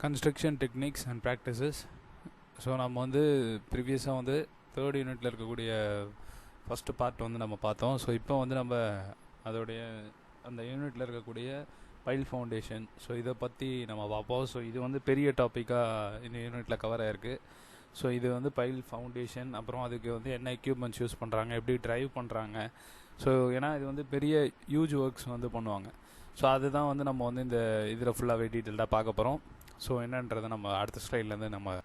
Construction techniques and practices. So நம்ம வந்து ப்ரீவியஸாக வந்து தேர்ட் யூனிட்டில் இருக்கக்கூடிய ஃபஸ்ட்டு பார்ட் வந்து நம்ம பார்த்தோம். ஸோ இப்போ வந்து நம்ம அதோடைய அந்த யூனிட்டில் இருக்கக்கூடிய பைல் ஃபவுண்டேஷன், ஸோ இதை பற்றி நம்ம பார்ப்போம். ஸோ இது வந்து பெரிய டாப்பிக்காக இந்த யூனிட்டில் கவர் ஆகிருக்கு. ஸோ இது வந்து பைல் ஃபவுண்டேஷன், அப்புறம் அதுக்கு வந்து என்ன எக்யூப்மெண்ட்ஸ் யூஸ் பண்ணுறாங்க, எப்படி ட்ரைவ் பண்ணுறாங்க. ஸோ ஏன்னா இது வந்து பெரிய ஹியூஜ் ஒர்க்ஸ் வந்து பண்ணுவாங்க. ஸோ அதுதான் வந்து நம்ம வந்து இந்த இதில் ஃபுல்லாகவே டீட்டெயில்டாக பார்க்க போகிறோம். ஸோ என்னன்றதை நம்ம அடுத்த ஸ்லைட்லேருந்து நம்ம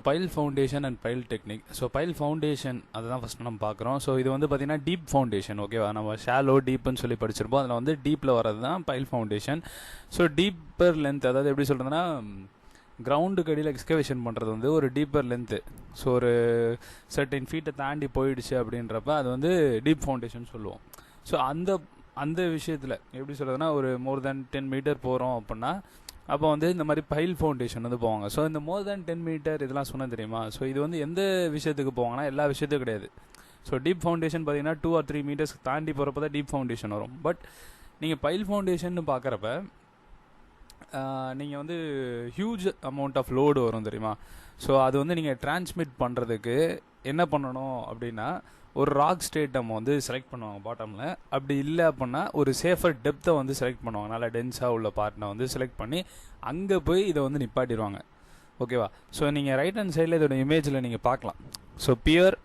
file foundation and file technique. So file foundation அதுதான் ஃபஸ்ட்டு நம்ம பார்க்குறோம். ஸோ இது வந்து பார்த்திங்கன்னா டீப் ஃபவுண்டேஷன், ஓகேவா? நம்ம ஷாலோ டீப்னு சொல்லி படிச்சிருப்போம். அதில் வந்து டீப்பில் வர்றது தான் file foundation. So deeper length, அதாவது எப்படி சொல்கிறதுனா கிரவுண்டுக்கு அடியில் எக்ஸ்கவேஷன் பண்ணுறது வந்து ஒரு டீப்பர் லென்த்து. ஸோ ஒரு சர்டின் ஃபீட்டை தாண்டி போயிடுச்சு அப்படின்றப்ப அது வந்து டீப் ஃபவுண்டேஷன் சொல்லுவோம். ஸோ அந்த விஷயத்தில் எப்படி சொல்கிறதுனா ஒரு மோர் தேன் 10 மீட்டர் போகிறோம் அப்படின்னா அப்போ வந்து இந்த மாதிரி பைல் ஃபவுண்டேஷன் வந்து போவாங்க. ஸோ இந்த மோர் தேன் 10 மீட்டர் இதெல்லாம் சொன்ன தெரியுமா? ஸோ இது வந்து எந்த விஷயத்துக்கு போவாங்கன்னா எல்லா விஷயத்துக்கும் கிடையாது. ஸோ டீப் ஃபவுண்டேஷன் பார்த்தீங்கன்னா 2 or 3 மீட்டர்ஸ் தாண்டி போகிறப்ப தான் டீப் ஃபவுண்டேஷன் வரும். பட் நீங்கள் பைல் ஃபவுண்டேஷன் பார்க்குறப்ப நீங்கள் வந்து ஹியூஜ் அமௌண்ட் ஆஃப் லோடு வரும் தெரியுமா? ஸோ அது வந்து நீங்கள் டிரான்ஸ்மிட் பண்ணுறதுக்கு என்ன பண்ணணும் அப்படின்னா ஒரு ராக் ஸ்டேட் நம்ம வந்து செலக்ட் பண்ணுவாங்க பாட்டமில். அப்படி இல்லை அப்படின்னா ஒரு சேஃபர் டெப்த்தை வந்து செலக்ட் பண்ணுவாங்க. நல்லா டென்ஸாக உள்ள பார்ட்னை வந்து செலக்ட் பண்ணி அங்கே போய் இதை வந்து நிப்பாட்டிடுவாங்க, ஓகேவா? ஸோ நீங்கள் ரைட் ஹேண்ட் சைடில் இதோட இமேஜில் நீங்கள் பார்க்கலாம். So pier,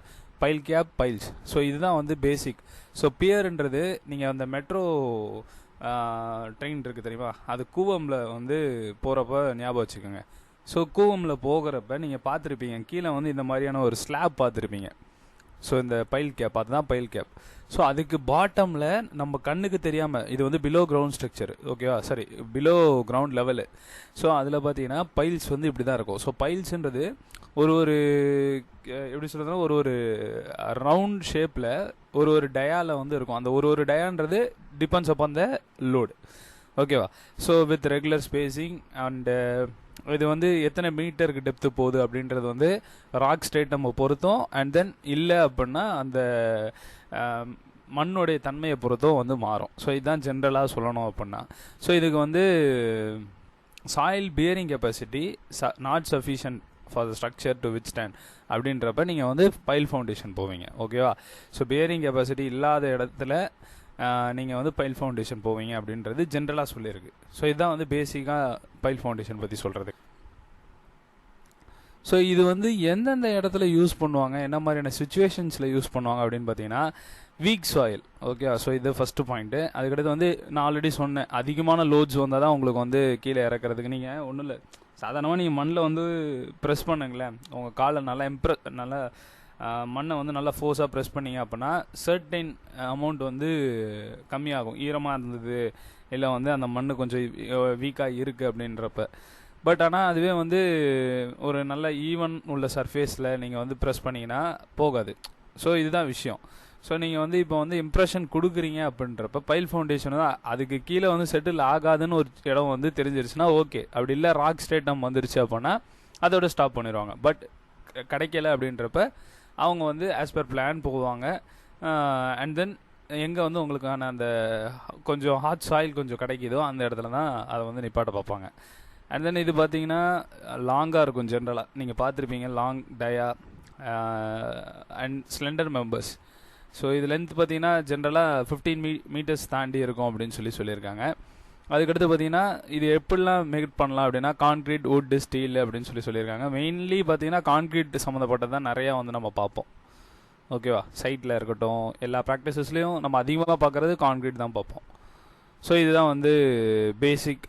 pile cap, piles. So இதுதான் வந்து பேசிக். ஸோ பியர்ன்றது நீங்கள் அந்த மெட்ரோ ட்ரெயின் இருக்குது தெரியுமா? அது கூவமில் வந்து போகிறப்ப ஞாபகம் வச்சுக்கோங்க. ஸோ கூவமில் போகிறப்ப நீங்கள் பார்த்துருப்பீங்க கீழே வந்து இந்த மாதிரியான ஒரு ஸ்லாப் பார்த்துருப்பீங்க. ஸோ இந்த பைல் கேப், அதுதான் பைல் கேப். ஸோ அதுக்கு பாட்டமில் நம்ம கண்ணுக்கு தெரியாமல் இது வந்து பிலோ கிரவுண்ட் ஸ்ட்ரக்சர், ஓகேவா? Sorry, below ground level. So அதில் பார்த்தீங்கன்னா பைல்ஸ் வந்து இப்படி தான் இருக்கும். ஸோ பைல்ஸுன்றது ஒரு எப்படி சொல்கிறதுனா ஒரு ரவுண்ட் ஷேப்பில் ஒரு டயாவில் வந்து இருக்கும். அந்த ஒரு டயான்றது டிபெண்ட்ஸ் அப்பான் த லோடு, ஓகேவா? So with regular spacing and இது வந்து எத்தனை மீட்டருக்கு டெப்த்து போகுது அப்படின்றது வந்து ராக் ஸ்டேட் நம்ம பொறுத்தோம். அண்ட் தென் இல்லை அப்படின்னா அந்த மண்ணுடைய தன்மையை பொறுத்தும் வந்து மாறும். ஸோ இதுதான் ஜென்ரலாக சொல்லணும் அப்படின்னா. ஸோ இதுக்கு வந்து soil bearing capacity not sufficient for the structure to withstand அப்படின்றப்ப நீங்கள் வந்து பைல் ஃபவுண்டேஷன் போவீங்க, ஓகேவா? ஸோ பியரிங் கெப்பாசிட்டி இல்லாத இடத்துல நீங்கள் வந்து பைல் ஃபவுண்டேஷன் போவீங்க அப்படின்றது ஜென்ரலாக சொல்லியிருக்கு. ஸோ இதுதான் வந்து பேசிக்காக பைல் ஃபவுண்டேஷன் பற்றி சொல்கிறது. ஸோ இது வந்து எந்தெந்த இடத்துல யூஸ் பண்ணுவாங்க, என்ன மாதிரியான சுச்சுவேஷன்ஸில் யூஸ் பண்ணுவாங்க அப்படின்னு பார்த்தீங்கன்னா வீக் சாயில், ஓகே? ஸோ இது ஃபஸ்ட்டு பாயிண்ட்டு. அதுக்கடுத்து வந்து நான் ஆல்ரெடி சொன்னேன், அதிகமான லோட்ஸ் வந்தால் தான் உங்களுக்கு வந்து கீழே இறக்குறதுக்கு. நீங்கள் ஒன்றும் இல்லை, சாதாரணமாக நீங்கள் மண்ணில் வந்து ப்ரெஸ் பண்ணுங்களேன், உங்கள் காலை நல்லா மண்ணை வந்து நல்லா ஃபோர்ஸாக ப்ரெஸ் பண்ணிங்க அப்படின்னா சர்டைன் அமௌண்ட் வந்து கம்மியாகும். ஈரமாக இருந்தது இல்லை வந்து அந்த மண் கொஞ்சம் வீக்காக இருக்குது அப்படின்றப்ப. பட் ஆனால் அதுவே வந்து ஒரு நல்ல ஈவன் உள்ள சர்ஃபேஸில் நீங்கள் வந்து ப்ரெஸ் பண்ணிங்கன்னா போகாது. ஸோ இதுதான் விஷயம். ஸோ நீங்கள் வந்து இப்போ வந்து இம்ப்ரெஷன் கொடுக்குறீங்க அப்படின்றப்ப பைல் ஃபவுண்டேஷன் தான் அதுக்கு கீழே வந்து செட்டில் ஆகாதுன்னு ஒரு இடம் வந்து தெரிஞ்சிருச்சுன்னா ஓகே. அப்படி இல்லை ராக் ஸ்டேட் நம்ம வந்துருச்சு அப்படின்னா அதோட ஸ்டாப் பண்ணிடுவாங்க. பட் கிடைக்கல அப்படின்றப்ப அவங்க வந்து ஆஸ் பர் பிளான் போவாங்க. அண்ட் தென் எங்கே வந்து உங்களுக்கான அந்த கொஞ்சம் ஹாட் சாயில் கொஞ்சம் கிடைக்குதோ அந்த இடத்துல தான் அதை வந்து நிப்பாட்ட பார்ப்பாங்க. அண்ட் தென் இது பார்த்தீங்கன்னா லாங்காக இருக்கும். ஜென்ரலாக நீங்கள் பார்த்துருப்பீங்க long dia and slender members. So இது லென்த் பார்த்தீங்கன்னா ஜென்ரலாக 15 மீட்டர்ஸ் தாண்டி இருக்கும் அப்படின்னு சொல்லியிருக்காங்க. அதுக்கடுத்து பார்த்தீங்கன்னா இது எப்படிலாம் மேக் பண்ணலாம் அப்படின்னா கான்க்ரீட், வுட், ஸ்டீல் அப்படின்னு சொல்லியிருக்காங்க. மெயின்லி பார்த்தீங்கன்னா கான்க்ரீட் சம்மந்தப்பட்டது தான் நிறையா வந்து நம்ம பார்ப்போம், ஓகேவா? சைட்டில் இருக்கட்டும், எல்லா ப்ராக்டிசஸ்லேயும் நம்ம அதிகமாக பார்க்குறது கான்க்ரீட் தான் பார்ப்போம். ஸோ இதுதான் வந்து பேசிக்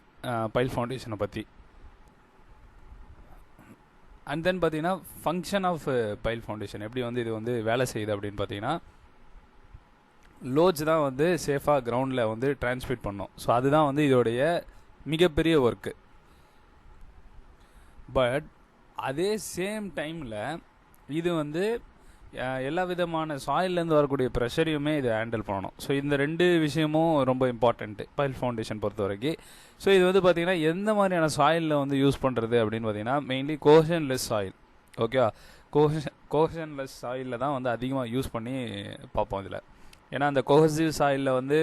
பைல் ஃபவுண்டேஷனை பற்றி. அண்ட் தென் பார்த்தீங்கன்னா ஃபங்க்ஷன் ஆஃப் பைல் ஃபவுண்டேஷன் எப்படி வந்து இது வந்து வேலை செய்யுது அப்படின்னு பார்த்தீங்கன்னா லோட்ஸ் தான் வந்து சேஃபாக கிரவுண்டில் வந்து டிரான்ஸ்மிட் பண்ணோம். ஸோ அதுதான் வந்து இதோடைய மிகப்பெரிய ஒர்க்கு. பட் அதே சேம் டைமில் இது வந்து எல்லா விதமான சாயிலேருந்து வரக்கூடிய ப்ரெஷரையுமே இதை ஹேண்டில் பண்ணணும். ஸோ இந்த ரெண்டு விஷயமும் ரொம்ப இம்பார்ட்டண்ட்டு பைல் ஃபவுண்டேஷன் பொறுத்த வரைக்கும். ஸோ இது வந்து பார்த்திங்கன்னா எந்த மாதிரியான சாயிலில் வந்து யூஸ் பண்ணுறது அப்படின்னு பார்த்தீங்கன்னா மெயின்லி கோஷன்லெஸ் சாயில், ஓகேவா? கோஷன்லெஸ் சாயிலில் தான் வந்து அதிகமாக யூஸ் பண்ணி பார்ப்போம் இதில். ஏன்னா அந்த கோஹசிவ் சாயிலில் வந்து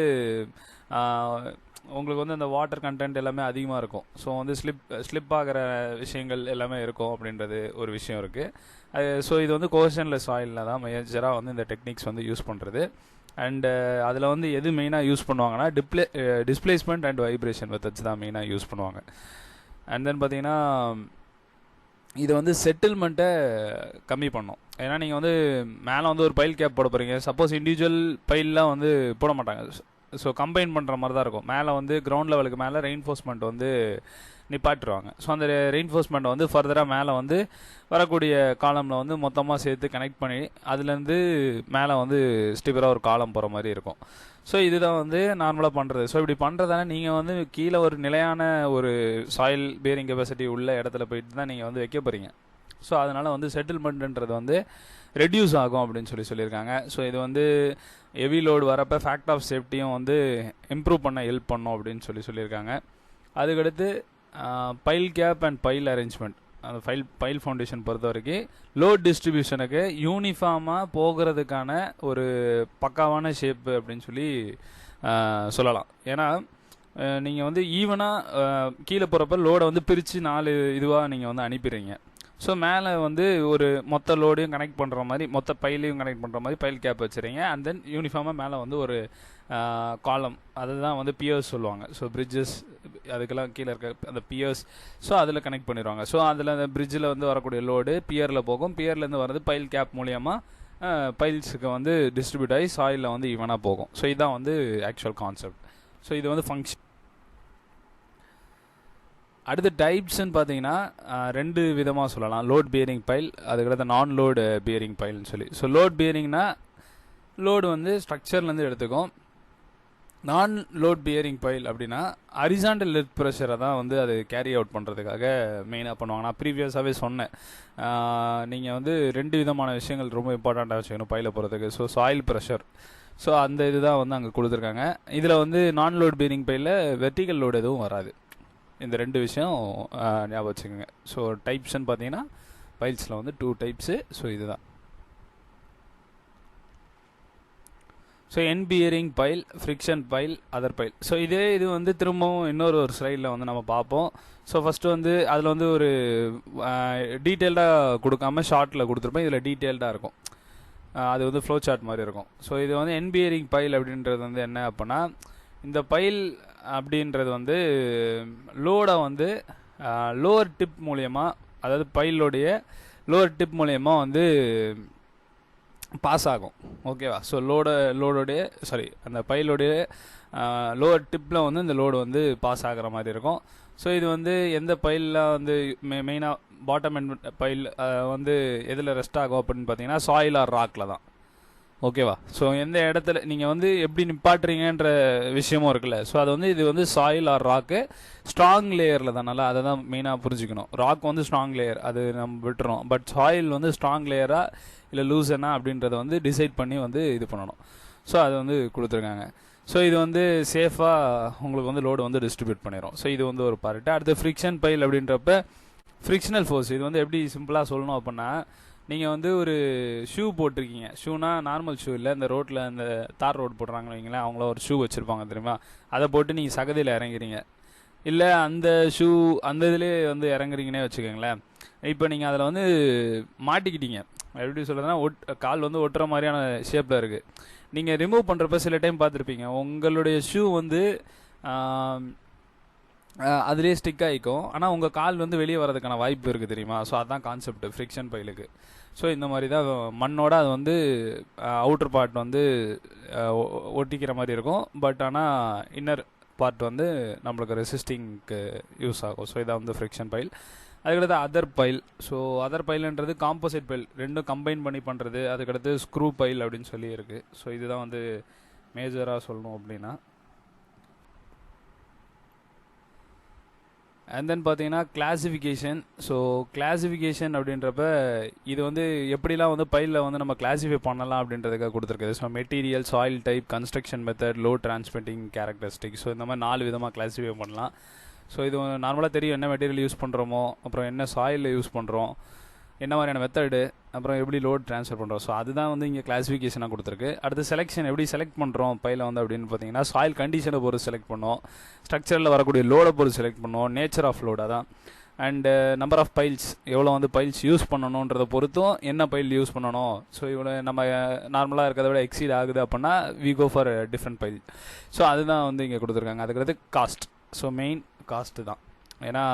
உங்களுக்கு வந்து அந்த வாட்டர் கண்டென்ட் எல்லாமே அதிகமாக இருக்கும். ஸோ வந்து ஸ்லிப் ஆகிற விஷயங்கள் எல்லாமே இருக்கும் அப்படின்றது ஒரு விஷயம் இருக்குது. ஸோ இது வந்து கோஷன்லெஸ் சாயிலில் தான் மேஜராக வந்து இந்த டெக்னிக்ஸ் வந்து யூஸ் பண்ணுறது. அண்டு அதில் வந்து எது மெயினாக யூஸ் பண்ணுவாங்கன்னா டிஸ்பிளேஸ்மெண்ட் அண்ட் வைப்ரேஷன் மெத்தட்ஸ் தான் மெயினாக யூஸ் பண்ணுவாங்க. அண்ட் தென் பார்த்தீங்கன்னா இது வந்து செட்டில்மெண்ட்டை கம்மி பண்ணும். ஏன்னா நீங்கள் வந்து மேலே வந்து ஒரு பைல் கேப் போட போகிறீங்க. சப்போஸ் இண்டிவிஜுவல் பைல்லாம் வந்து போட மாட்டாங்க. ஸோ கம்பைன் பண்ணுற மாதிரி தான் இருக்கும். மேலே வந்து கிரவுண்ட் லெவலுக்கு மேலே ரெயின்ஃபோர்ஸ்மெண்ட் வந்து நிப்பாட்டுருவாங்க. ஸோ அந்த ரெயின்ஃபோர்ஸ்மெண்ட்டை வந்து ஃபர்தராக மேலே வந்து வரக்கூடிய காலமில் வந்து மொத்தமாக சேர்த்து கனெக்ட் பண்ணி அதுலேருந்து மேலே வந்து ஸ்டிக்கராக ஒரு காலம் போகிற மாதிரி இருக்கும். ஸோ இதுதான் வந்து நார்மலாக பண்ணுறது. ஸோ இப்படி பண்ணுறதால நீங்கள் வந்து கீழே ஒரு நிலையான ஒரு சாயில் பேரிங் கெப்பாசிட்டி உள்ள இடத்துல போயிட்டு தான் நீங்கள் வந்து வைக்க போகிறீங்க. ஸோ அதனால் வந்து செட்டில்மெண்ட்டுன்றது வந்து ரெடியூஸ் ஆகும் அப்படின்னு சொல்லியிருக்காங்க. ஸோ இது வந்து ஹெவி லோடு வரப்போ ஃபேக்ட் ஆஃப் சேஃப்டியும் வந்து இம்ப்ரூவ் பண்ண ஹெல்ப் பண்ணும் அப்படின்னு சொல்லியிருக்காங்க. அதுக்கடுத்து pile cap and pile arrangement, அந்த பைல் ஃபவுண்டேஷன் பொறுத்த வரைக்கும் லோட் டிஸ்ட்ரிபியூஷனுக்கு யூனிஃபார்மாக போகிறதுக்கான ஒரு பக்காவான ஷேப்பு அப்படின்னு சொல்லலாம். ஏன்னா நீங்கள் வந்து ஈவனாக கீழே போகிறப்ப லோடை வந்து பிரித்து 4 இதுவாக நீங்கள் வந்து அனுப்பிடுறீங்க. ஸோ மேலே வந்து ஒரு மொத்த லோடையும் கனெக்ட் பண்ணுற மாதிரி, மொத்த பைலையும் கனெக்ட் பண்ணுற மாதிரி பைல் கேப் வச்சுறீங்க. அண்ட் தென் யூனிஃபார்மாக மேலே வந்து ஒரு காலம், அதுதான் வந்து பியர்ஸ் சொல்லுவாங்க. ஸோ பிரிட்ஜஸ் அதுக்கெல்லாம் கீழே இருக்க அந்த பியர்ஸ், ஸோ அதில் கனெக்ட் பண்ணிடுவாங்க. ஸோ அதில் அந்த பிரிட்ஜில் வந்து வரக்கூடிய லோடு பியரில் போகும். பியர்லேருந்து வரது பைல் கேப் மூலியமாக பைல்ஸுக்கு வந்து டிஸ்ட்ரிபியூட் ஆகி சாயிலில் வந்து ஈவனாக போகும். ஸோ இதுதான் வந்து ஆக்சுவல் கான்செப்ட். ஸோ இது வந்து ஃபங்க்ஷன். அடுத்த டைப்ஸ்ன்னு பார்த்தீங்கன்னா 2 விதமாக சொல்லலாம். லோட் பியரிங் பைல், அதுக்கடுத்து நான் லோடு பியரிங் பைல்னு சொல்லி. ஸோ லோட் பியரிங்னா லோடு வந்து ஸ்ட்ரக்சர்லேருந்து எடுத்துக்கும். நான் லோட் பியரிங் பைல் அப்படின்னா ஹரிசாண்டல் லெட் ப்ரெஷரை தான் வந்து அது கேரி அவுட் பண்ணுறதுக்காக மெயினாக பண்ணுவாங்க. நான் ப்ரீவியஸாகவே சொன்னேன், நீங்கள் வந்து 2 விதமான விஷயங்கள் ரொம்ப இம்பார்ட்டண்ட்டாக வச்சுக்கணும் பையில் போகிறதுக்கு. ஸோ சாயில் ப்ரெஷர், ஸோ அந்த இது தான் வந்து அங்கே கொடுத்துருக்காங்க. இதில் வந்து நான் லோட் பியரிங் பைலில் வெர்டிகல் லோடு எதுவும் வராது. இந்த 2 விஷயம் ஞாபகம் வச்சுக்கோங்க. ஸோ டைப்ஸ்ன்னு பார்த்தீங்கன்னா பைல்ஸில் வந்து 2 டைப்ஸு. ஸோ இதுதான். So end bearing pile, friction pile, other pile. So இது வந்து திரும்பவும் இன்னொரு ஸ்லைடில் வந்து நம்ம பார்ப்போம். ஸோ ஃபஸ்ட்டு வந்து அதில் வந்து ஒரு டீட்டெயில்டாக கொடுக்காம ஷார்ட்டில் கொடுத்துருப்போம். இதில் டீட்டெயில்டாக இருக்கும். அது வந்து ஃப்ளோ சார்ட் மாதிரி இருக்கும். ஸோ இது வந்து என் பியரிங் பைல் அப்படின்றது வந்து என்ன அப்படின்னா, இந்த பைல் அப்படின்றது வந்து லோடை வந்து லோவர் டிப் மூலயமா, அதாவது பைலோடைய லோவர் டிப் மூலயமா வந்து பாஸ் ஆகும். ஓகேவா? ஸோ லோடோடைய அந்த பைலோடைய லோவர் டிப்பில் வந்து இந்த லோடு வந்து பாஸ் ஆகிற மாதிரி இருக்கும். ஸோ இது வந்து எந்த பைலில் வந்து மெயினாக பாட்டம் எண்ட் பைல் வந்து எதில் ரெஸ்ட் ஆகும் அப்படின்னு பார்த்தீங்கன்னா சாயில் ஆர் ராக்கில் தான். ஓகேவா? ஸோ எந்த இடத்துல நீங்கள் வந்து எப்படி நிப்பாட்டுறீங்கன்ற விஷயமும் இருக்குல்ல. ஸோ அது வந்து இது வந்து சாயில் ஆர் ராக்கு ஸ்ட்ராங் லேயரில் தான். நல்லா அதை தான் மெயினாக புரிஞ்சுக்கணும். ராக் வந்து ஸ்ட்ராங் லேயர், அது நம்ம விட்டுறோம். பட் சாயில் வந்து ஸ்ட்ராங் லேயராக இல்லை லூசனா அப்படின்றத வந்து டிசைட் பண்ணி வந்து இது பண்ணணும். ஸோ அது வந்து கொடுத்துருக்காங்க. ஸோ இது வந்து சேஃபாக உங்களுக்கு வந்து லோடு வந்து டிஸ்ட்ரிபியூட் பண்ணிடும். ஸோ இது வந்து ஒரு பார்ட்டு. அடுத்து ஃப்ரிக்ஷன் பைல் அப்படின்றப்ப ஃப்ரிக்ஷனல் ஃபோர்ஸ். இது வந்து எப்படி சிம்பிளாக சொல்லணும் அப்படின்னா, நீங்கள் வந்து ஒரு ஷூ போட்டிருக்கீங்க. ஷூனா நார்மல் ஷூ இல்லை, இந்த ரோட்டில் அந்த தார் ரோடு போடுறாங்கன்னு வைங்களேன், அவங்கள ஒரு ஷூ வச்சுருப்பாங்க தெரியுமா, அதை போட்டு நீங்கள் சகதியில் இறங்குறீங்க. இல்லை அந்த ஷூ அந்த இதிலே வந்து இறங்குறீங்கன்னே வச்சுக்கோங்களேன். இப்போ நீங்கள் அதில் வந்து மாட்டிக்கிட்டீங்க. எப்படி சொல்கிறதுனா, கால் வந்து ஒட்டுற மாதிரியான ஷேப்பில் இருக்குது. நீங்கள் ரிமூவ் பண்ணுறப்ப சில டைம் பார்த்துருப்பீங்க, உங்களுடைய ஷூ வந்து அதுலேயே ஸ்டிக் ஆகிக்கும். ஆனால் உங்கள் கால் வந்து வெளியே வரதுக்கான வாய்ப்பு இருக்குது தெரியுமா. ஸோ அதுதான் கான்செப்ட் ஃப்ரிக்ஷன் பைலுக்கு. ஸோ இந்த மாதிரி தான் மண்ணோட அது வந்து அவுட்டர் பார்ட் வந்து ஒட்டிக்கிற மாதிரி இருக்கும். பட் ஆனால் இன்னர் பார்ட் வந்து நம்மளுக்கு ரெசிஸ்டிங்க்கு யூஸ் ஆகும். ஸோ இதான் வந்து ஃப்ரிக்ஷன் பைல். அதுக்கடுத்து அதர் பைல். ஸோ அதர் பைல்ன்றது காம்போசிட் பைல், 2 கம்பைன் பண்ணி பண்ணுறது. அதுக்கடுத்து ஸ்க்ரூ பைல் அப்படின்னு சொல்லி இருக்குது. ஸோ இதுதான் வந்து மேஜராக சொல்லணும் அப்படின்னா. அண்ட் தென் பார்த்தீங்கன்னா கிளாசிஃபிகேஷன். ஸோ கிளாசிஃபிகேஷன் அப்படின்றப்ப இது வந்து எப்படிலாம் வந்து பைலில் வந்து நம்ம கிளாஸிஃபை பண்ணலாம் அப்படின்றதுக்காக கொடுத்துருக்குது. So material, soil type, construction method, load transmitting characteristic. So இந்த மாதிரி 4 விதமாக கிளாஸிஃபை பண்ணலாம். ஸோ இது நார்மலாக தெரியும் என்ன மெட்டீரியல் யூஸ் பண்ணுறோமோ, அப்புறம் என்ன சாயிலில் யூஸ் பண்ணுறோம், என்ன மாதிரியான மெத்தடு, அப்புறம் எப்படி லோட் ட்ரான்ஸ்ஃபர் பண்ணுறோம். ஸோ அதுதான் வந்து இங்கே கிளாஸிஃபிகேஷனாக கொடுத்துருக்கு. அடுத்து செலெக்ஷன் எப்படி செலக்ட் பண்ணுறோம் பையில் வந்து அப்படின்னு பார்த்தீங்கன்னா, சாயில் கண்டிஷனை பொறுத்து செலக்ட் பண்ணோம், ஸ்ட்ரக்சரில் வரக்கூடிய லோடை பொறுத்து செலக்ட் பண்ணோம், நேச்சர் ஆஃப் லோட் அதான், அண்டு நம்பர் ஆஃப் பைல்ஸ் எவ்வளோ வந்து பைல்ஸ் யூஸ் பண்ணணுன்றதை பொறுத்தும் என்ன பைல் யூஸ் பண்ணணும். ஸோ இவ்வளோ நம்ம நார்மலாக இருக்கிறத விட எக்ஸீட் ஆகுது அப்படின்னா we go for different pile. So அதுதான் வந்து இங்கே கொடுத்துருக்காங்க. அதுக்கடுத்து காஸ்ட். ஸோ மெயின் காஸ்ட்டு தான், ஏன்னா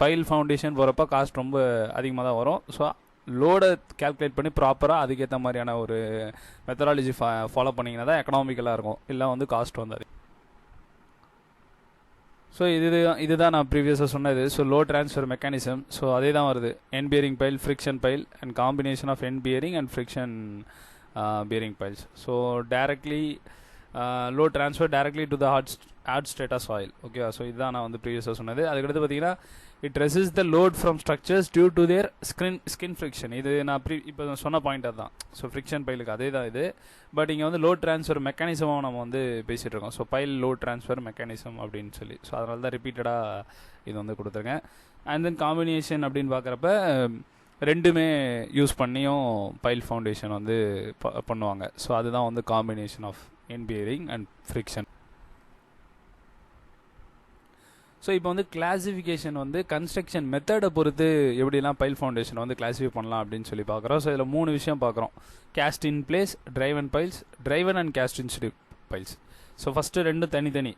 பைல் ஃபவுண்டேஷன் போகிறப்ப காஸ்ட் ரொம்ப அதிகமாக தான் வரும். ஸோ லோடை கேல்குலேட் பண்ணி ப்ராப்பராக அதுக்கேற்ற மாதிரியான ஒரு மெத்தடாலஜி ஃபாலோ பண்ணிங்கன்னா தான் எக்கனாமிக்கலாக இருக்கும், இல்லை வந்து காஸ்ட் வந்தாது. ஸோ இதுதான் நான் ப்ரீவியஸாக சொன்னது. So load transfer mechanism. So அதே தான் வருது, end bearing pile, friction pile and combination of end bearing and friction bearing piles. So directly load transfer directly to the hard strata soil. Okay, so இதுதான் நான் வந்து ப்ரீவியஸாக சொன்னது. அதுக்கடுத்து பார்த்தீங்கன்னா it resist the load from structures due to their skin friction. இது நான் இப்போ சொன்ன பாயிண்ட் தான். ஸோ ஃப்ரிக்ஷன் பைலுக்கு அதே தான் இது. பட் இங்கே வந்து லோட் ட்ரான்ஸ்ஃபர் மெக்கானிசமாக நம்ம வந்து பேசிகிட்டு இருக்கோம். So file load transfer mechanism அப்படின்னு சொல்லி, ஸோ அதனால தான் ரிப்பீட்டடாக இது வந்து கொடுத்துருக்கேன். அண்ட் தென் காம்பினேஷன் அப்படின்னு பார்க்குறப்ப ரெண்டுமே யூஸ் பண்ணியும் பைல் ஃபவுண்டேஷன் வந்து பண்ணுவாங்க. ஸோ அதுதான் வந்து combination of end bearing and friction. So இப்போ வந்து கிளாஸிஃபிகேஷன் வந்து கன்ஸ்ட்ரக்ஷன் மெத்தடை பொறுத்து எப்படிலாம் பைல் ஃபவுண்டேஷன் வந்து கிளாஸிஃபை பண்ணலாம் அப்படின்னு சொல்லி பார்க்குறோம். ஸோ இதில் 3 விஷயம் பார்க்குறோம்: cast in place, driven piles, driven and cast in situ piles. So first ரெண்டும் தனித்தனி.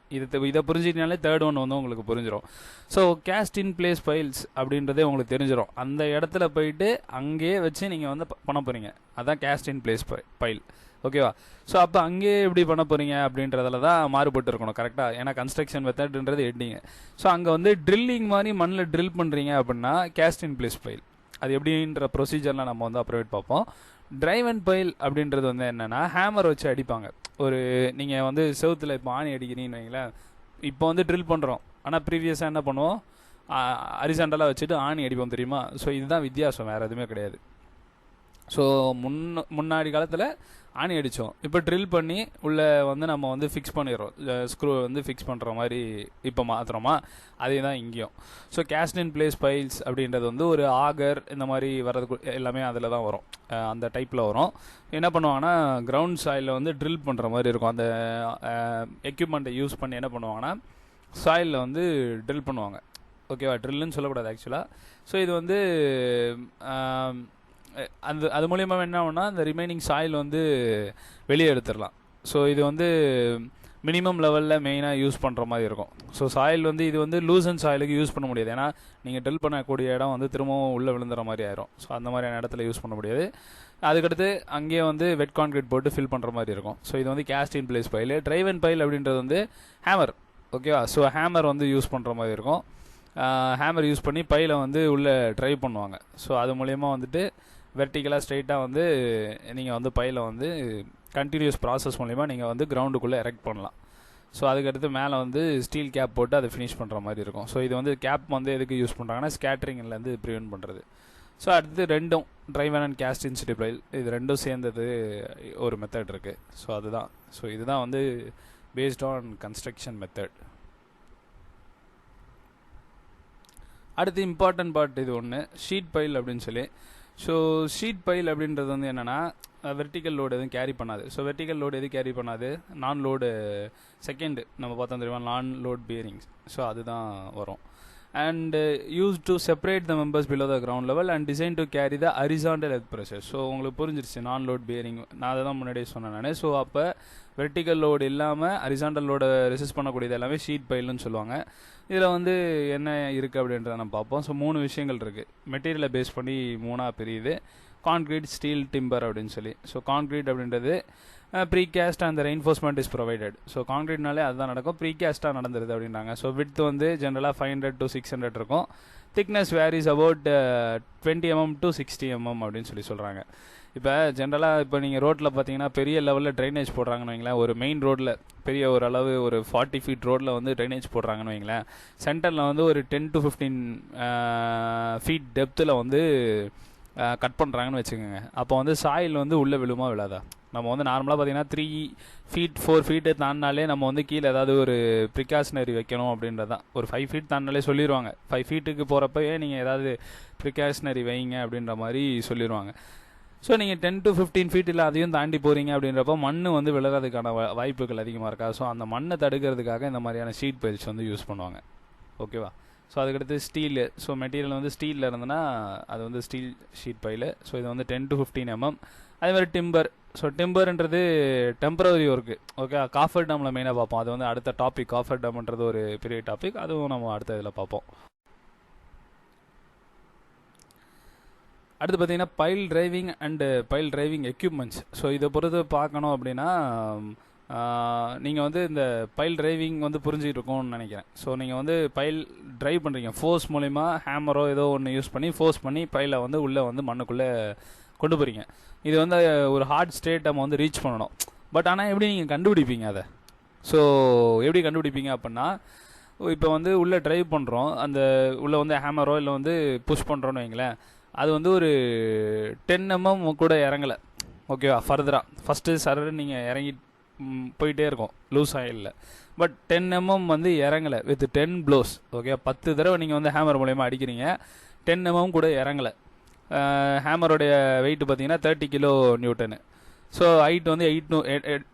இதை புரிஞ்சிக்கினாலே தேர்ட் ஒன் வந்து உங்களுக்கு புரிஞ்சிடும். So cast in place piles அப்படின்றதே உங்களுக்கு தெரிஞ்சிடும். அந்த இடத்துல போயிட்டு அங்கேயே வச்சு நீங்கள் வந்து பண்ண போகிறீங்க, அதான் கேஸ்ட் இன் பிளேஸ் பைல். ஓகேவா? ஸோ அப்போ அங்கேயே எப்படி பண்ண போகிறீங்க அப்படின்றதுல தான் மாறுபட்டு இருக்கணும் கரெக்டாக, ஏன்னா கன்ஸ்ட்ரக்ஷன் மெத்தட்ன்றது எட்டிங்க. ஸோ அங்கே வந்து ட்ரில்லிங் மாதிரி மண்ணில் ட்ரில் பண்ணுறீங்க அப்படின்னா கேஸ்ட் இன் பிளேஸ் பைல். அது எப்படின்ற ப்ரொசீஜர்லாம் நம்ம வந்து அப்ரோவேட் பார்ப்போம். டிரைவ் அண்ட் பைல் அப்படின்றது வந்து என்னென்னா ஹேமர் வச்சு அடிப்பாங்க. ஒரு நீங்கள் வந்து செவுத்தில் இப்போ ஆணி அடிக்கிறீங்கன்னு வைங்களேன், இப்போ வந்து ட்ரில் பண்ணுறோம், ஆனால் ப்ரீவியஸாக என்ன பண்ணுவோம், ஹரிசாண்டலாக வச்சுட்டு ஆணி அடிப்போம் தெரியுமா? ஸோ இதுதான் வித்தியாசம், வேறு எதுவுமே கிடையாது. ஸோ முன்னாடி காலத்தில் ஆணி அடித்தோம், இப்போ ட்ரில் பண்ணி உள்ளே வந்து நம்ம வந்து ஃபிக்ஸ் பண்ணிடுறோம், ஸ்க்ரூ வந்து ஃபிக்ஸ் பண்ணுற மாதிரி இப்போ மாற்றுறோமா, அதே தான் இங்கேயும். So cast in place piles அப்படின்றது வந்து ஒரு ஆகர் இந்த மாதிரி வர்றது எல்லாமே அதில் தான் வரும், அந்த டைப்பில் வரும். என்ன பண்ணுவாங்கன்னா கிரவுண்ட் சாயிலில் வந்து ட்ரில் பண்ணுற மாதிரி இருக்கும். அந்த எக்யூப்மெண்ட்டை யூஸ் பண்ணி என்ன பண்ணுவாங்கன்னா சாயிலில் வந்து ட்ரில் பண்ணுவாங்க. ஓகேவா? ட்ரில்லுன்னு சொல்லக்கூடாது ஆக்சுவலாக. ஸோ இது வந்து அது மூலியமாக என்ன ஆகும்னா அந்த ரிமைனிங் சாயில் வந்து வெளியே எடுத்துடலாம். ஸோ இது வந்து மினிமம் லெவலில் மெயினாக யூஸ் பண்ணுற மாதிரி இருக்கும். ஸோ சாயில் வந்து இது வந்து லூசன் சாயிலுக்கு யூஸ் பண்ண முடியாது, ஏன்னா நீங்கள் ட்ரில் பண்ணக்கூடிய இடம் வந்து திரும்பவும் உள்ளே விழுந்துற மாதிரி ஆயிரும். ஸோ அந்த மாதிரியான இடத்துல யூஸ் பண்ண முடியாது. அதுக்கடுத்து அங்கேயே வந்து வெட் கான்கிரீட் போட்டு ஃபில் பண்ணுற மாதிரி இருக்கும். ஸோ இது வந்து cast in place pile. Drive and pile அப்படின்றது வந்து ஹேமர். ஓகேவா? ஸோ ஹேமர் வந்து யூஸ் பண்ணுற மாதிரி இருக்கும். ஹேமர் யூஸ் பண்ணி பைலை வந்து உள்ளே ட்ரைவ் பண்ணுவாங்க. ஸோ அது மூலயமா வந்துட்டு வெர்டிக்கலாக ஸ்ட்ரைட்டாக வந்து நீங்கள் வந்து பையில் வந்து கண்டினியூஸ் ப்ராசஸ் மூலிமா நீங்கள் வந்து கிரவுண்டுக்குள்ளே எரெக்ட் பண்ணலாம். ஸோ அதுக்கடுத்து மேலே வந்து ஸ்டீல் கேப் போட்டு அதை ஃபினிஷ் பண்ணுற மாதிரி இருக்கும். ஸோ இது வந்து கேப் வந்து எதுக்கு யூஸ் பண்ணுறாங்கன்னா ஸ்கேட்டரிங்லேருந்து ப்ரிவென்ட் பண்ணுறது. ஸோ அடுத்து ரெண்டும் driven and cast in situ pile, இது ரெண்டும் சேர்ந்தது ஒரு மெத்தட் இருக்குது. ஸோ அதுதான். ஸோ இதுதான் வந்து பேஸ்ட் ஆன் கன்ஸ்ட்ரக்ஷன் மெத்தட். அடுத்து இம்பார்ட்டன்ட் பார்ட் இது ஒன்று, ஷீட் பைல் அப்படின்னு சொல்லி. ஸோ ஷீட் பைல் அப்படின்றது வந்து என்னென்னா வெர்டிக்கல் லோடு எதுவும் கேரி பண்ணாது. ஸோ வெர்டிக்கல் லோடு எது கேரி பண்ணாது, நான் லோடு செகண்ட் நம்ம பார்த்தோம் தெரியுமா, நான் லோட் பியரிங்ஸ். ஸோ அதுதான் வரும். And use to separate the members below the ground level and design to carry the horizontal earth pressure. So உங்களுக்கு புரிஞ்சிருச்சு நான் லோட் பியரிங், நான் அதை தான் முன்னாடியே சொன்னேன் நான். ஸோ அப்போ வெர்டிக்கல் லோடு இல்லாமல் ஹரிசாண்டல் லோடை ரெசிஸ்ட் பண்ணக்கூடியது எல்லாமே ஷீட் பைல்னு சொல்லுவாங்க. இதில் வந்து என்ன இருக்குது அப்படின்றத நம்ம பார்ப்போம். ஸோ 3 விஷயங்கள் இருக்குது, மெட்டீரியலை பேஸ் பண்ணி 3ஆக பிரியுது: கான்க்ரீட், ஸ்டீல், டிம்பர் அப்படின்னு சொல்லி. ஸோ கான்க்ரீட் அப்படின்றது precast and reinforcement is provided. So கான்க்ரீட்னாலே அதுதான் நடக்கும், ப்ரீகாஸ்ட்டாக நடந்துருது அப்படின்றாங்க. ஸோ விட்த் வந்து ஜென்ரலாக 500 to 600 இருக்கும். Thickness varies about 20 mm to 60 mm அப்படின்னு சொல்கிறாங்க. இப்போ ஜென்ரலாக இப்போ நீங்கள் ரோட்டில் பார்த்தீங்கன்னா பெரிய லெவலில் ட்ரைனேஜ் போடுறாங்கன்னு வைங்களேன், ஒரு மெயின் ரோட்டில் பெரிய ஒரு அளவு ஒரு 40 feet ரோட்டில் வந்து ட்ரைனேஜ் போடுறாங்கன்னு வைங்களேன், சென்டரில் வந்து ஒரு 10 to 15 feet டெப்த்தில் வந்து கட் பண்ணுறாங்கன்னு வச்சுக்கோங்க. அப்போ வந்து சாயில் வந்து உள்ளே விழுமா விழாதா? நம்ம வந்து நார்மலாக பார்த்தீங்கன்னா 3 feet 4 feet தாண்டினாலே நம்ம வந்து கீழே ஏதாவது ஒரு ப்ரிகாஷனரி வைக்கணும் அப்படின்றது தான். ஒரு 5 feet தாண்டினாலே சொல்லிடுவாங்க. 5 feetக்கு போகிறப்பயே நீங்கள் ஏதாவது ப்ரிகாஷனரி வைங்க அப்படின்ற மாதிரி சொல்லிடுவாங்க. ஸோ நீங்கள் 10 to 15 feet இல்லை அதையும் தாண்டி போகிறீங்க அப்படின்றப்போ மண் வந்து விழுறதுக்கான வாய்ப்புகள் அதிகமாக இருக்கா. ஸோ அந்த மண்ணை தடுக்கிறதுக்காக இந்த மாதிரியான ஷீட் பைல்ஸ் வந்து யூஸ் பண்ணுவாங்க. ஓகேவா? ஸோ அதுக்கடுத்து ஸ்டீலு. ஸோ மெட்டீரியல் வந்து ஸ்டீலில் இருந்ததுன்னா அது வந்து ஸ்டீல் ஷீட் பைலு. ஸோ இது வந்து 10 to 15 mm. அதே மாதிரி டிம்பர். ஸோ டிம்பர்ன்றது டெம்பரரி ஒர்க்கு. ஓகே, காஃபர் டேமில் மெயினாக பார்ப்போம். அது வந்து அடுத்த டாபிக். காஃபர் டேம்ன்றது ஒரு பெரிய டாபிக், அதுவும் நம்ம அடுத்த இதில் பார்ப்போம். அடுத்து பார்த்தீங்கன்னா file driving and file driving equipments. So இதை பொறுத்து பார்க்கணும் அப்படின்னா நீங்கள் வந்து இந்த பைல் டிரைவிங் வந்து புரிஞ்சுக்கிட்டு இருக்கோம்னு நினைக்கிறேன். ஸோ நீங்கள் வந்து பைல் டிரைவ் பண்ணுறீங்க, ஃபோர்ஸ் மூலிமா ஹேமரோ ஏதோ ஒன்று யூஸ் பண்ணி ஃபோர்ஸ் பண்ணி பைலை வந்து உள்ளே வந்து மண்ணுக்குள்ளே கொண்டு போகிறீங்க. இது வந்து ஒரு ஹார்ட் ஸ்டேட் நம்ம வந்து ரீச் பண்ணணும். பட் ஆனால் எப்படி நீங்கள் கண்டுபிடிப்பீங்க அதை? ஸோ எப்படி கண்டுபிடிப்பீங்க அப்படின்னா, இப்போ வந்து உள்ளே ட்ரைவ் பண்ணுறோம், அந்த உள்ளே வந்து ஹேமரோ இல்லை வந்து புஷ் பண்ணுறோன்னு வைங்களேன், அது வந்து ஒரு 10 mm கூட இறங்கலை. ஓகேவா? ஃபர்தராக ஃபஸ்ட்டு சரடு நீங்கள் இறங்கி போயிட்டே இருக்கும் லூஸ் ஆயிலில். பட் 10 mm வந்து இறங்கலை வித் 10 blows. ஓகே, 10 தடவை நீங்கள் வந்து ஹேமர் மூலயமா அடிக்கிறீங்க, 10 mm கூட இறங்கலை. ஹேமரோடைய வெயிட் பார்த்தீங்கன்னா 30 kN. ஸோ ஹைட் வந்து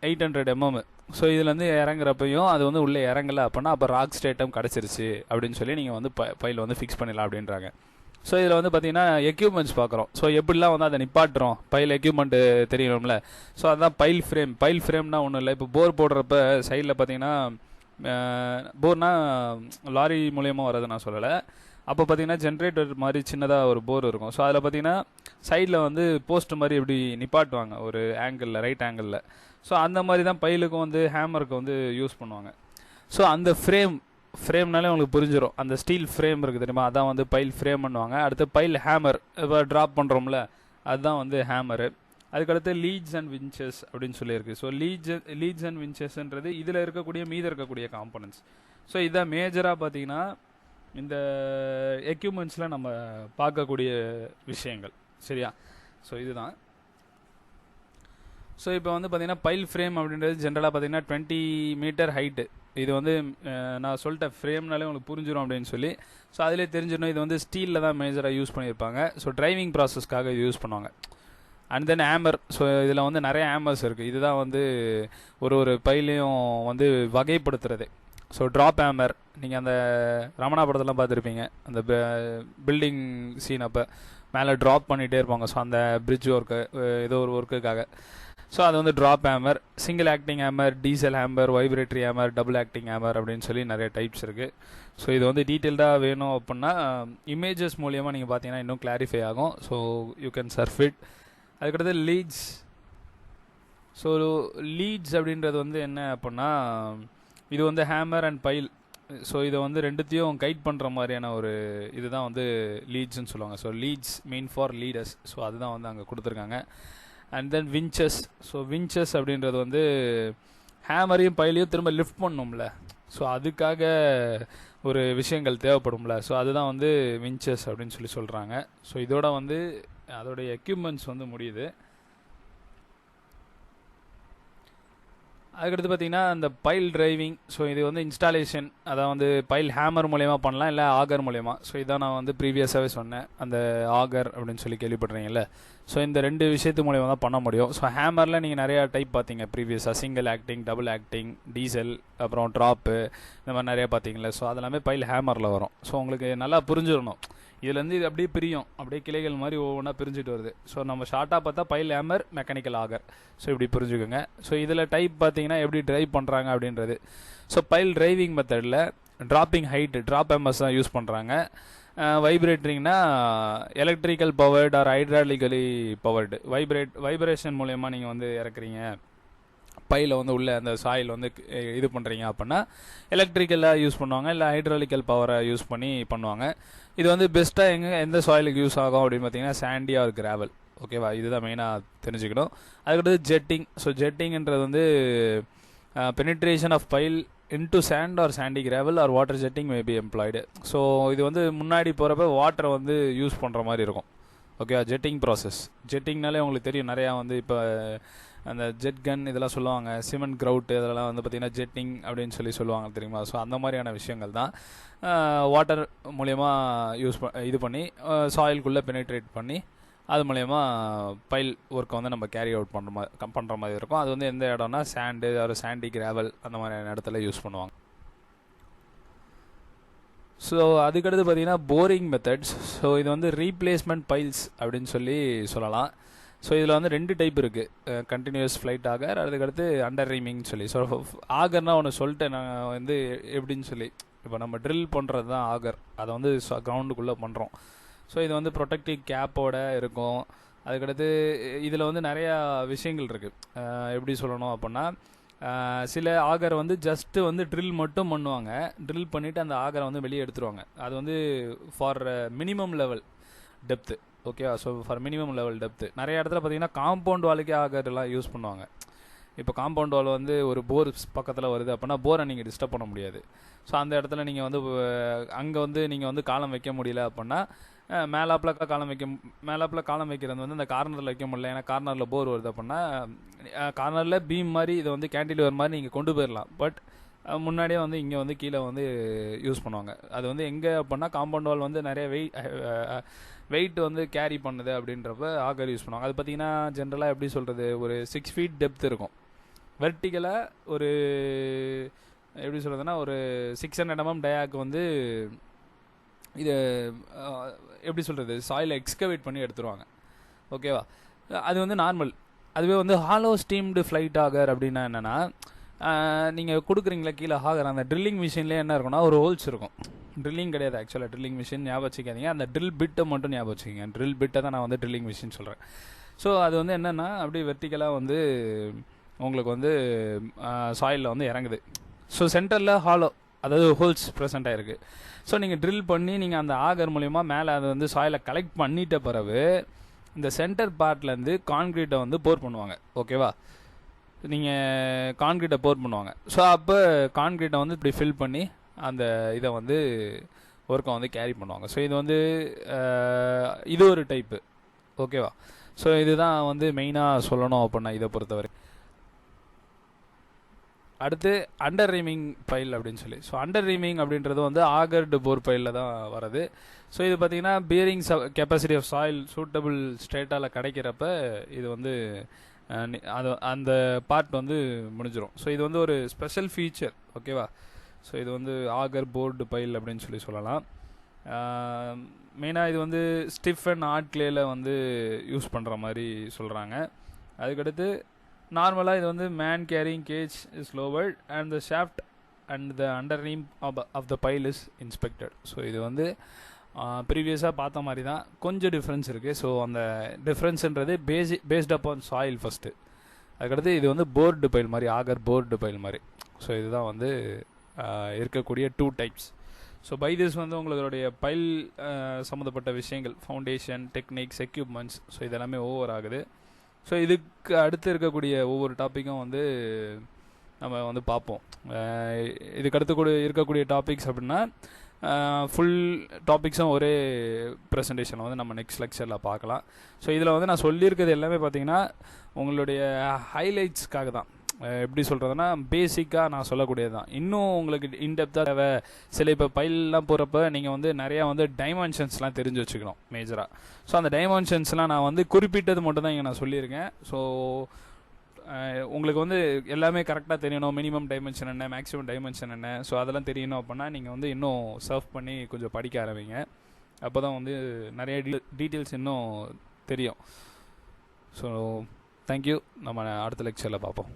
800 mm. ஸோ இதில் வந்து இறங்குறப்பையும் அது வந்து உள்ளே இறங்கலை அப்படின்னா அப்போ ராக் ஸ்டேட்டம் கிடச்சிருச்சு அப்படின்னு சொல்லி நீங்கள் வந்து பைல் வந்து ஃபிக்ஸ் பண்ணிடலாம் அப்படின்றாங்க. ஸோ இதில் வந்து பார்த்தீங்கன்னா எக்யூப்மெண்ட்ஸ் பார்க்குறோம். ஸோ எப்படிலாம் வந்து அதை நிப்பாட்டுறோம், பைல் எக்யூப்மெண்ட்டு தெரியணும்ல. ஸோ அதுதான் பைல் ஃப்ரேம். பைல் ஃப்ரேம்னா ஒன்றும் இல்லை. இப்போ போர் போடுறப்ப சைடில் பார்த்தீங்கன்னா போர்னா லாரி மூலியமாக வர்றது நான் சொல்லலை. அப்போ பார்த்தீங்கன்னா ஜென்ரேட்டர் மாதிரி சின்னதாக ஒரு போர் இருக்கும். ஸோ அதில் பார்த்தீங்கன்னா சைடில் வந்து போஸ்ட் மாதிரி எப்படி நிப்பாட்டுவாங்க ஒரு ஆங்கிளில், ரைட் ஆங்கிளில். ஸோ அந்த மாதிரி தான் பைலுக்கும் வந்து ஹேமருக்கு வந்து யூஸ் பண்ணுவாங்க. ஸோ அந்த ஃப்ரேம்னாலே உங்களுக்கு புரிஞ்சிடும். அந்த ஸ்டீல் ஃப்ரேம் இருக்குது தெரியுமா, அதான் வந்து பைல் ஃப்ரேம் பண்ணுவாங்க. அடுத்து பைல் ஹேமர், இப்போ ட்ராப் பண்ணுறோம்ல, அதுதான் வந்து ஹேமரு. அதுக்கடுத்து லீட்ஸ் அண்ட் வின்ச்சஸ் அப்படின்னு சொல்லியிருக்கு. ஸோ லீட்ஸ் அண்ட் வின்ச்சஸ்ன்றது இதில் இருக்கக்கூடிய காம்பனன்ட்ஸ். ஸோ இதான் மேஜராக பார்த்தீங்கன்னா இந்த எக்யூப்மெண்ட்ஸில் நம்ம பார்க்கக்கூடிய விஷயங்கள். சரியா? ஸோ இதுதான். ஸோ இப்போ வந்து பார்த்தீங்கன்னா பைல் ஃப்ரேம் அப்படின்றது ஜென்ரலாக பார்த்தீங்கன்னா 20 meter ஹைட்டு. இது வந்து நான் சொல்லிட்டேன் ஃப்ரேம்னாலே உங்களுக்கு புரிஞ்சிடும் அப்படின்னு சொல்லி. ஸோ அதிலே தெரிஞ்சிடணும் இது வந்து ஸ்டீலில் தான் மேஜராக யூஸ் பண்ணியிருப்பாங்க. ஸோ டிரைவிங் ப்ராசஸ்க்காக இது யூஸ் பண்ணுவாங்க. And then hammer. ஸோ இதில் வந்து நிறைய ஹேமர்ஸ் இருக்குது. இதுதான் வந்து ஒரு பைலையும் வந்து வகைப்படுத்துறது. ஸோ ட்ராப் ஹேமர், நீங்கள் அந்த ரமணா படத்தெல்லாம் பார்த்துருப்பீங்க, அந்த பில்டிங் சீன் அப்போ மேலே ட்ராப் பண்ணிகிட்டே இருப்பாங்க. ஸோ அந்த பிரிட்ஜ் ஒர்க்கு ஏதோ ஒரு ஒர்க்குக்காக. ஸோ அது வந்து drop hammer, single acting hammer, diesel hammer, vibratory hammer, double acting hammer அப்படின்னு சொல்லி நிறைய டைப்ஸ் இருக்குது. ஸோ இது வந்து டீட்டெயில்டாக வேணும் அப்படின்னா இமேஜஸ் மூலியமாக நீங்கள் பார்த்தீங்கன்னா இன்னும் கிளாரிஃபை ஆகும். So you can surf it. அதுக்கடுத்து லீட்ஸ். ஸோ லீட்ஸ் அப்படின்றது வந்து என்ன அப்படின்னா, இது வந்து ஹேமர் அண்ட் பைல். ஸோ இதை வந்து ரெண்டுத்தையும் கைட் பண்ணுற மாதிரியான ஒரு இதுதான் வந்து லீட்ஸ்ன்னு சொல்லுவாங்க. So leads mean for leaders. So அதுதான் வந்து அங்கே கொடுத்துருக்காங்க. And then வின்ச்சஸ். ஸோ வின்ச்சஸ் அப்படின்றது வந்து ஹேமரையும் பைலையும் திரும்ப லிஃப்ட் பண்ணணும்ல. ஸோ அதுக்காக ஒரு விஷயங்கள் தேவைப்படும்ல. ஸோ அதுதான் வந்து வின்ச்சஸ் அப்படின்னு சொல்லி சொல்கிறாங்க. ஸோ இதோட வந்து அதோடைய எக்யூப்மெண்ட்ஸ் வந்து முடியுது. அதுக்கடுத்து பார்த்தீங்கன்னா அந்த பைல் டிரைவிங். ஸோ இது வந்து இன்ஸ்டாலேஷன், அதான் வந்து பைல் ஹேமர் மூலயமா பண்ணலாம், இல்லை ஆகர் மூலயமா. ஸோ இதான் நான் வந்து ப்ரீவியஸாகவே சொன்னேன், அந்த ஆகர் அப்படின்னு சொல்லி கேள்விப்படுறீங்கல்ல. ஸோ இந்த 2 விஷயத்து மூலயமா தான் பண்ண முடியும். ஸோ ஹேமரில் நீங்கள் நிறையா டைப் பார்த்தீங்க ப்ரீவியஸாக, single acting, double acting, diesel, அப்புறம் ட்ராப்பு, இந்த மாதிரி நிறையா பார்த்தீங்களா. ஸோ அதெல்லாமே பைல் ஹேமரில் வரும். ஸோ உங்களுக்கு நல்லா புரிஞ்சிடணும். இதுலேருந்து இது அப்படியே பிரியும், அப்படியே கிளைகள் மாதிரி ஒவ்வொன்றா பிரிஞ்சுட்டு வருது. ஸோ நம்ம ஷார்ட்டாக பார்த்தா பைல் ஹேமர், மெக்கானிக்கல் ஆகர். ஸோ இப்படி புரிஞ்சுக்கோங்க. ஸோ இதில் டைப் பார்த்தீங்கன்னா எப்படி ட்ரைவ் பண்ணுறாங்க அப்படின்றது. ஸோ பைல் டிரைவிங் மெத்தடில் ட்ராப்பிங் ஹைட்டு, ட்ராப் ஹேமர்ஸ் தான் யூஸ் பண்ணுறாங்க. வைப்ரேட்டரிங்னா electrical powered or hydraulically powered. Vibration மூலயமா நீங்கள் வந்து இறக்குறீங்க பையில் வந்து உள்ள அந்த சாயில் வந்து இது பண்ணுறீங்க அப்படின்னா எலக்ட்ரிக்கலாக யூஸ் பண்ணுவாங்க, இல்லை ஹைட்ராலிக்கல் பவரை யூஸ் பண்ணி பண்ணுவாங்க. இது வந்து பெஸ்ட்டாக எந்த சாயிலுக்கு யூஸ் ஆகும் அப்படின்னு பார்த்தீங்கன்னா சாண்டி ஆர் கிராவல். ஓகேவா? இதுதான் மெயினாக தெரிஞ்சுக்கணும். அதுக்கடுத்து ஜெட்டிங். ஸோ ஜெட்டிங்ன்றது வந்து penetration of pile into sand or sandy gravel or water jetting may be employed. So இது வந்து முன்னாடி போகிறப்ப வாட்டரை வந்து யூஸ் பண்ணுற மாதிரி இருக்கும். Okay, jetting process. ஜெட்டிங்னாலே உங்களுக்கு தெரியும், நிறையா வந்து இப்போ அந்த ஜெட் கன் இதெல்லாம் சொல்லுவாங்க, சிமெண்ட் கிரவுட் இதெல்லாம் வந்து பார்த்திங்கன்னா ஜெட்டிங் அப்படின்னு சொல்லுவாங்க தெரியுமா. ஸோ அந்த மாதிரியான விஷயங்கள் தான் வாட்டர் மூலயமா இது பண்ணி சாயில்குள்ளே பெனிட்ரேட் பண்ணி அது மூலயமா பைல் ஒர்க்கை வந்து நம்ம கேரி அவுட் பண்ணுற மாதிரி இருக்கும். அது வந்து எந்த இடம்னா சாண்டு, ஒரு சாண்டி கிராவல் அந்த மாதிரியான இடத்துல யூஸ் பண்ணுவாங்க. ஸோ அதுக்கடுத்து பார்த்திங்கன்னா போரிங் மெத்தட்ஸ். ஸோ இது வந்து ரீப்ளேஸ்மெண்ட் பைல்ஸ் அப்படின்னு சொல்லலாம். ஸோ இதில் வந்து 2 டைப் இருக்குது, கண்டினியூஸ் ஃப்ளைட் ஆகர், அதுக்கடுத்து அண்டர் ரீமிங்னு சொல்லி. ஸோ ஆகர்னால் ஒன்று சொல்லிட்டேன் நான் வந்து எப்படின்னு சொல்லி. இப்போ நம்ம ட்ரில் பண்ணுறது தான் ஆகர், அதை வந்து கிரவுண்டுக்குள்ளே பண்ணுறோம். ஸோ இது வந்து ப்ரொடெக்டிவ் கேப்போட இருக்கும். அதுக்கடுத்து இதில் வந்து நிறையா விஷயங்கள் இருக்குது. எப்படி சொல்லணும் அப்படின்னா, சில ஆகர் வந்து ஜஸ்ட்டு வந்து ட்ரில் மட்டும் பண்ணுவாங்க. ட்ரில் பண்ணிவிட்டு அந்த ஆகரை வந்து வெளியே எடுத்துருவாங்க. அது வந்து ஃபார் மினிமம் லெவல் டெப்த்து. ஓகேவா. So for minimum level depth நிறைய இடத்துல பார்த்தீங்கன்னா காம்பவுண்ட் வாலுக்கே ஆகர்லாம் யூஸ் பண்ணுவாங்க. இப்போ காம்பவுண்ட் வால் வந்து ஒரு போர் பக்கத்தில் வருது அப்படின்னா போரை நீங்கள் டிஸ்டர்ப் பண்ண முடியாது. ஸோ அந்த இடத்துல நீங்கள் வந்து அங்கே வந்து நீங்கள் வந்து காலம் வைக்க முடியல அப்படின்னா மேலாப்பில் காலம் வைக்கிறது வந்து அந்த கார்னரில் வைக்க முடியல, ஏன்னா கார்னரில் போர் வருது அப்படின்னா கார்னரில் பீம் மாதிரி இதை வந்து கேண்டிலிவர் மாதிரி நீங்கள் கொண்டு போயிடலாம். பட் முன்னாடியே வந்து இங்கே வந்து கீழே வந்து யூஸ் பண்ணுவாங்க. அது வந்து எங்கே அப்படின்னா காம்பவுண்ட் வால் வந்து நிறைய வெயிட் வந்து கேரி பண்ணுது அப்படின்றப்ப ஆகர் யூஸ் பண்ணுவாங்க. அது பார்த்திங்கன்னா ஜென்ரலாக எப்படி சொல்கிறது, ஒரு 6 feet டெப்த் இருக்கும். வெர்டிகலாக ஒரு எப்படி சொல்கிறதுனா ஒரு 600 mm டயாக்கு வந்து இது எப்படி சொல்கிறது சாயில் எக்ஸ்கவேட் பண்ணி எடுத்துருவாங்க. ஓகேவா. அது வந்து நார்மல். அதுவே வந்து ஹாலோ ஸ்டீம்டு ஃப்ளைட் ஆகர் அப்படின்னா என்னென்னா, நீங்கள் கொடுக்குறீங்களா கீழே ஆகர், அந்த ட்ரில்லிங் மிஷின்லேயே என்ன இருக்குன்னா ஒரு ஹோல்ஸ் இருக்கும். ட்ரில்லிங் கிடையாது ஆக்சுவலாக, ட்ரில்லிங் மிஷின் ஞாபகம் வச்சுக்காதீங்க, அந்த ட்ரில் பிட்டை மட்டும் ஞாபகம் வச்சுக்கிங்க. ட்ரில் பிட்டை தான் நான் வந்து ட்ரில்லிங் மிஷின் சொல்கிறேன். ஸோ அது வந்து என்னென்னா அப்படியே வெர்டிகலாக வந்து உங்களுக்கு வந்து சாயிலில் வந்து இறங்குது. ஸோ சென்டரில் ஹாலோ, அதாவது ஹோல்ஸ் ப்ரெசென்ட் ஆகிருக்கு. ஸோ நீங்கள் ட்ரில் பண்ணி நீங்கள் அந்த ஆகர் மூலிமா மேலே அதை வந்து சாயிலை கலெக்ட் பண்ணிட்ட பிறகு இந்த சென்டர் பார்ட்லேருந்து கான்க்ரீட்டை வந்து போர் பண்ணுவாங்க. ஓகேவா. நீங்கள் கான்க்ரீட்டை போர் பண்ணுவாங்க. ஸோ அப்போ கான்க்ரீட்டை வந்து இப்படி ஃபில் பண்ணி அந்த இதை வந்து ஒர்க்கை வந்து கேரி பண்ணுவாங்க. ஸோ இது வந்து இது ஒரு டைப்பு. ஓகேவா. ஸோ இதுதான் வந்து மெயினாக சொல்லணும் அப்படின்னா இதை பொறுத்தவரை. அடுத்து அண்டர் ரீமிங் பைல் அப்படின்னு சொல்லி. ஸோ அண்டர் ரீமிங் அப்படின்றது வந்து ஆகர்டு போர் பைலில் தான் வருது. ஸோ இது பார்த்திங்கன்னா bearing capacity of soil suitable ஸ்டேட்டால் கிடைக்கிறப்ப இது வந்து அது அந்த பார்ட் வந்து முடிஞ்சிடும். ஸோ இது வந்து ஒரு ஸ்பெஷல் ஃபீச்சர். ஓகேவா. ஸோ இது வந்து ஆகர் போர்டு பைல் அப்படின்னு சொல்லலாம். மெயினாக இது வந்து ஸ்டிஃப் அண்ட் ஹார்ட் கிளேயில் வந்து யூஸ் பண்ணுற மாதிரி சொல்கிறாங்க. அதுக்கடுத்து நார்மலாக இது வந்து man carrying cage is lowered and the shaft and the under ream of the pile is inspected. So இது வந்து ப்ரீவியஸாக பார்த்த மாதிரி தான், கொஞ்சம் டிஃப்ரென்ஸ் இருக்குது. ஸோ அந்த டிஃப்ரென்ஸுன்றது பேஸ்ட் அப்பான் சாயில் ஃபஸ்ட்டு. அதுக்கடுத்து இது வந்து போர்டு பைல் மாதிரி, ஆகர் போர்டு பைல் மாதிரி. ஸோ இதுதான் வந்து இருக்கக்கூடிய 2 types. ஸோ பை திஸ் வந்து உங்களுடைய பைல் சம்மந்தப்பட்ட விஷயங்கள், ஃபவுண்டேஷன், டெக்னிக்ஸ், எக்யூப்மெண்ட்ஸ், ஸோ இதெல்லாமே ஓவர் ஆகுது. ஸோ இதுக்கு அடுத்து இருக்கக்கூடிய ஒவ்வொரு டாப்பிக்கும் வந்து நம்ம வந்து பார்ப்போம். இதுக்கு அடுத்து இருக்கக்கூடிய டாபிக்ஸ் அப்படின்னா ஃபுல் டாபிக்ஸும் ஒரே ப்ரெசன்டேஷனில் வந்து நம்ம நெக்ஸ்ட் லெக்சரில் பார்க்கலாம். ஸோ இதில் வந்து நான் சொல்லியிருக்கிறது எல்லாமே பார்த்திங்கன்னா உங்களுடைய ஹைலைட்ஸ்க்காக தான். எப்படி சொல்கிறதுனா பேசிக்காக நான் சொல்லக்கூடியது தான். இன்னும் உங்களுக்கு இன்டெப்த்தாக தேவை. சில இப்போ பைல்லாம் போகிறப்ப நீங்கள் வந்து நிறையா வந்து டைமென்ஷன்ஸ்லாம் தெரிஞ்சு வச்சுக்கணும் மேஜராக. ஸோ அந்த டைமென்ஷன்ஸ்லாம் நான் வந்து குறிப்பிட்டது மட்டும் தான் இங்கே நான் சொல்லியிருக்கேன். ஸோ உங்களுக்கு வந்து எல்லாமே கரெக்டாக தெரியணும். மினிமம் டைமென்ஷன் என்ன, மேக்ஸிமம் டைமென்ஷன் என்ன, ஸோ அதெல்லாம் தெரியணும் அப்படின்னா நீங்கள் வந்து இன்னும் சர்ஃப் பண்ணி கொஞ்சம் படிக்க ஆரம்பிங்க. அப்போ தான் வந்து நிறைய டீட்டெயில்ஸ் இன்னும் தெரியும். So thank you. நம்ம அடுத்த லெக்சரில் பார்ப்போம்.